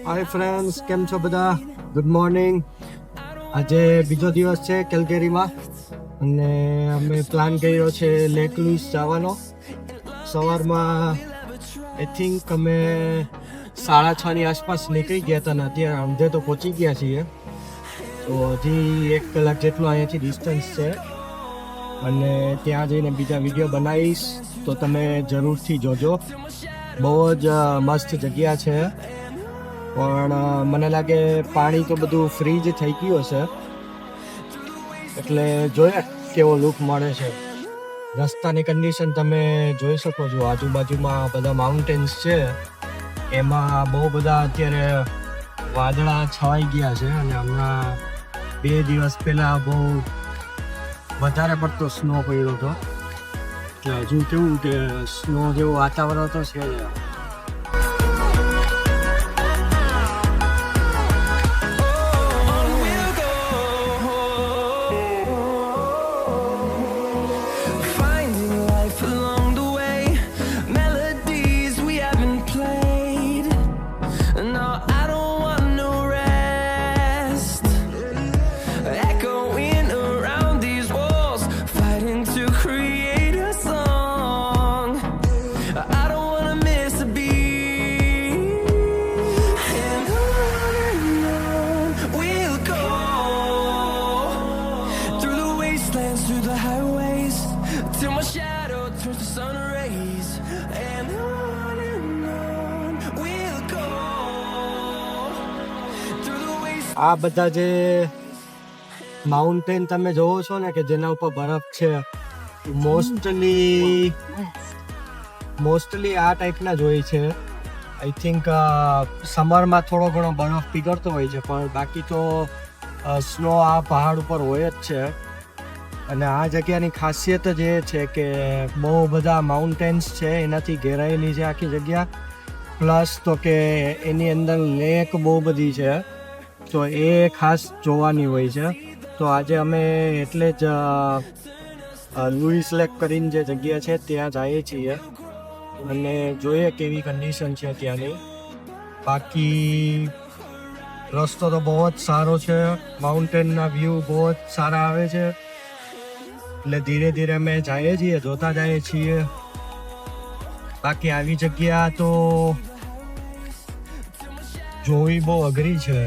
Hi friends, કેમ છો બધા? Good morning. આજે બીજો દિવસ છે કેલગેરીમાં અને અમે પ્લાન કર્યો છે લેક લુઈસ જવાનો. સવારમાં આઈ થિંક અમે 6:30ની આસપાસ નીકળી ગયા હતા ને અત્યારે અડધે તો પહોંચી ગયા છીએ. તો હજી 1 કલાક જેટલું અહીંયાથી ડિસ્ટન્સ છે અને ત્યાં જઈને બીજા વિડીયો બનાવીશ, તો તમે જરૂરથી જોજો. બહુ જ મસ્ત જગ્યા છે, પણ મને લાગે પાણી તો બધું ફ્રી જ થઈ ગયું હશે, એટલે જોઈએ કેવો લુક મળે છે. રસ્તાની કન્ડિશન તમે જોઈ શકો છો, આજુબાજુમાં બધા માઉન્ટેન્સ છે, એમાં બહુ બધા અત્યારે વાદળા છવાઈ ગયા છે અને હમણાં 2 દિવસ પહેલાં બહુ વધારે પડતો સ્નો પડ્યો હતો, એટલે હજુ કેવું કે સ્નો જેવું વાતાવરણ તો છે જ. Through the highways till my shadow turns to sun rays, and on we'll go through the waste. આ બધા જે માઉન્ટેન તમે જોવો છો ને કે જેના ઉપર બરફ છે, મોસ્ટલી આ ટાઈપના જ હોય છે. આઈ થિંક સમરમાં થોડો ઘણો બરફ પીગળતો હોય છે, પણ બાકી તો સ્નો આ પહાડ ઉપર હોય જ છે. અને આ જગ્યાની ખાસિયત જ એ છે કે બહુ બધા માઉન્ટેન્સ છે, એનાથી ઘેરાયેલી છે આખી જગ્યા. પ્લસ તો કે એની અંદર લેક બહુ બધી છે, તો એ ખાસ જોવાની હોય છે. તો આજે અમે એટલે જ લુઈસ લેક કરીને જે જગ્યા છે ત્યાં જઈએ છીએ અને જોઈએ કેવી કન્ડિશન છે ત્યાંની. બાકી રસ્તો તો બહુ જ સારો છે, માઉન્ટેનના વ્યૂ બહુ જ સારા આવે છે, એટલે ધીરે ધીરે અમે જઈએ છીએ, જોતા જઈએ છીએ. બાકી આવી જગ્યા તો જોવી બહુ અઘરી છે.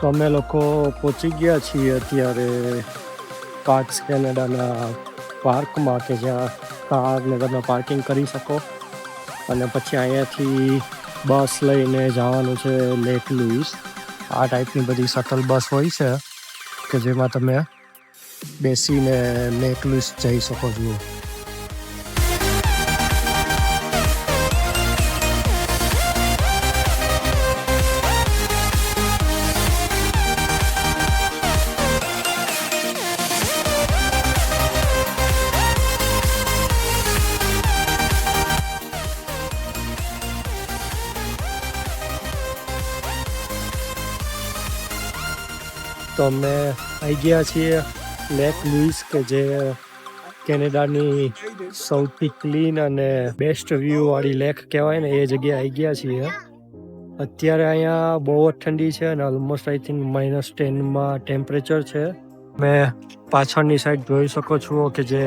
તો અમે લોકો પહોંચી ગયા છીએ અત્યારે પાર્ક્સ કેનેડાના પાર્કમાં, કે જ્યાં કારને તમે પાર્કિંગ કરી શકો. અને પછી અહીંયાથી બસ લઈને જવાનું છે લેક લુઈસ. આ ટાઈપની બધી શટલ બસ હોય છે કે જેમાં તમે બેસીને લેક લુઈસ જઈ શકો છો. તો અમે આવી ગયા છીએ લેક લુઈસ, કે જે કેનેડાની સૌથી ક્લીન અને બેસ્ટ વ્યૂવાળી લેક કહેવાય ને, એ જગ્યાએ આવી ગયા છીએ. અત્યારે અહીંયા બહુ જ ઠંડી છે અને ઓલમોસ્ટ આઈ થિંક -10માં ટેમ્પરેચર છે. મેં પાછળની સાઈડ જોઈ શકો છો કે જે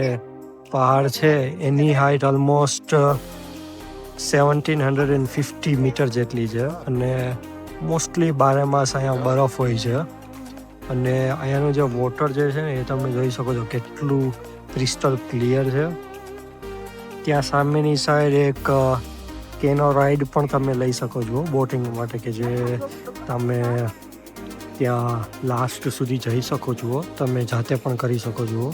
પહાડ છે એની હાઈટ ઓલમોસ્ટ 1750 મીટર જેટલી છે અને મોસ્ટલી બારે માસ અહીંયા બરફ હોય છે. અને અહીંયાનું જે વોટર જે છે ને એ તમે જોઈ શકો છો કેટલું ક્રિસ્ટલ ક્લિયર છે. ત્યાં સામેની સાઈડ એક કેનો રાઈડ પણ તમે લઈ શકો છો બોટિંગ માટે, કે જે તમે ત્યાં લાસ્ટ સુધી જઈ શકો છો, તમે જાતે પણ કરી શકો છો.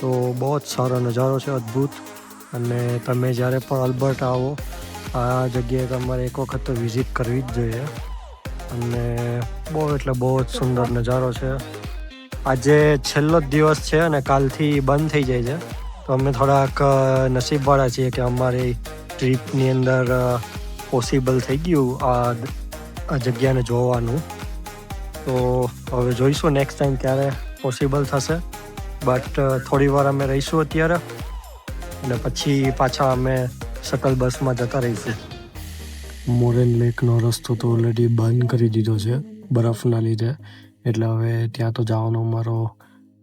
તો બહુ જ સારો નજારો છે, અદ્ભુત. અને તમે જ્યારે પણ અલ્બર્ટ આવો આ જગ્યાએ તમારે એક વખત તો વિઝિટ કરવી જ જોઈએ. અને બહુ એટલે બહુ જ સુંદર નજારો છે. આજે છેલ્લો જ દિવસ છે અને કાલથી બંધ થઈ જાય છે. તો અમે થોડાક નસીબવાળા છીએ કે અમારી ટ્રીપની અંદર પોસિબલ થઈ ગયું આ જગ્યાને જોવાનું. તો હવે જોઈશું નેક્સ્ટ ટાઈમ ક્યારે પોસિબલ થશે. બટ થોડી વાર અમે રહીશું અત્યારે અને પછી પાછા અમે શટલ બસમાં જતા રહીશું. મોરેન લેકનો રસ્તો તો ઓલરેડી બંધ કરી દીધો છે બરફના લીધે, એટલે હવે ત્યાં તો જવાનો અમારો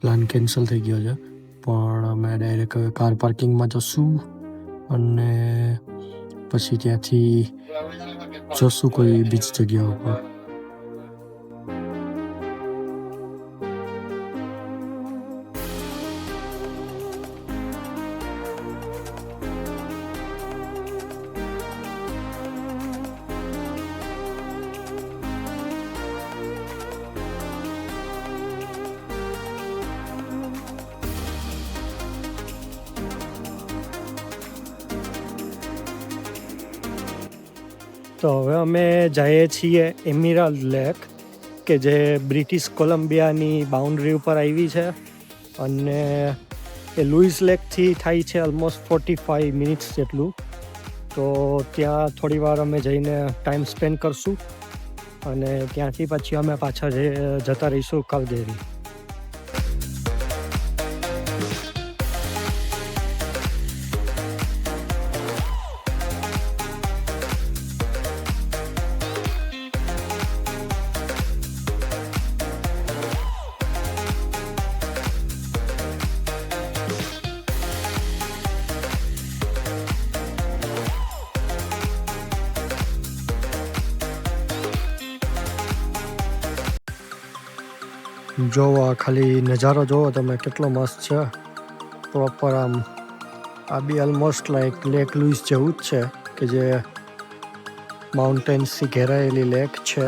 પ્લાન કેન્સલ થઈ ગયો છે. પણ અમે ડાયરેક્ટ કાર પાર્કિંગમાં જશું અને પછી ત્યાંથી જશું કોઈ બીજી જગ્યા ઉપર. તો હવે અમે જઈએ છીએ એમિરાલ્ડ લેક, કે જે બ્રિટિશ કોલંબિયાની બાઉન્ડ્રી ઉપર આવી છે. અને એ લુઈસ લેકથી થાય છે ઓલમોસ્ટ 45 મિનિટ્સ જેટલું. તો ત્યાં થોડી વાર અમે જઈને ટાઈમ સ્પેન્ડ કરશું અને ત્યાંથી પછી અમે પાછા જતા રહીશું કાલગેરી. જોવો ખાલી નજારો જોવો તમે કેટલો મસ્ત છે. પ્રોપર આમ આ બી ઓલમોસ્ટ લાઈક લેક લુઈસ જેવું જ છે, કે જે માઉન્ટેન્સથી ઘેરાયેલી લેક છે.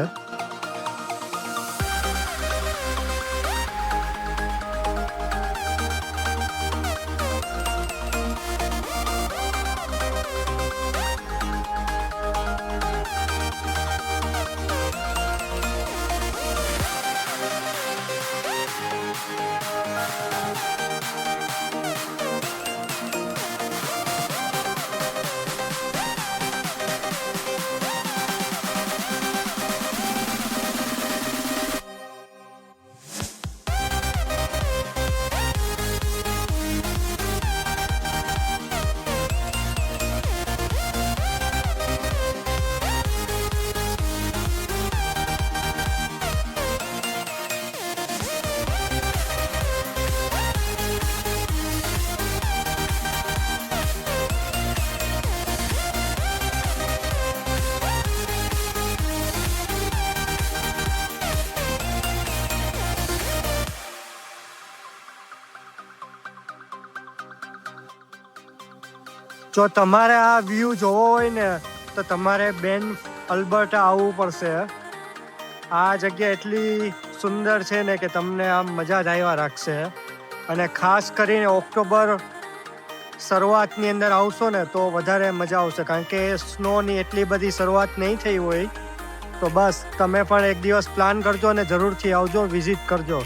જો તમારે આ વ્યૂ જોવો હોય ને તો તમારે બેન અલ્બર્ટા આવવું પડશે. આ જગ્યા એટલી સુંદર છે ને કે તમને આમ મજા જ આવ્યા રાખશે. અને ખાસ કરીને ઓક્ટોબર શરૂઆતની અંદર આવશો ને તો વધારે મજા આવશે, કારણ કે સ્નોની એટલી બધી શરૂઆત નહીં થઈ હોય. તો બસ તમે પણ એક દિવસ પ્લાન કરજો અને જરૂરથી આવજો, વિઝિટ કરજો.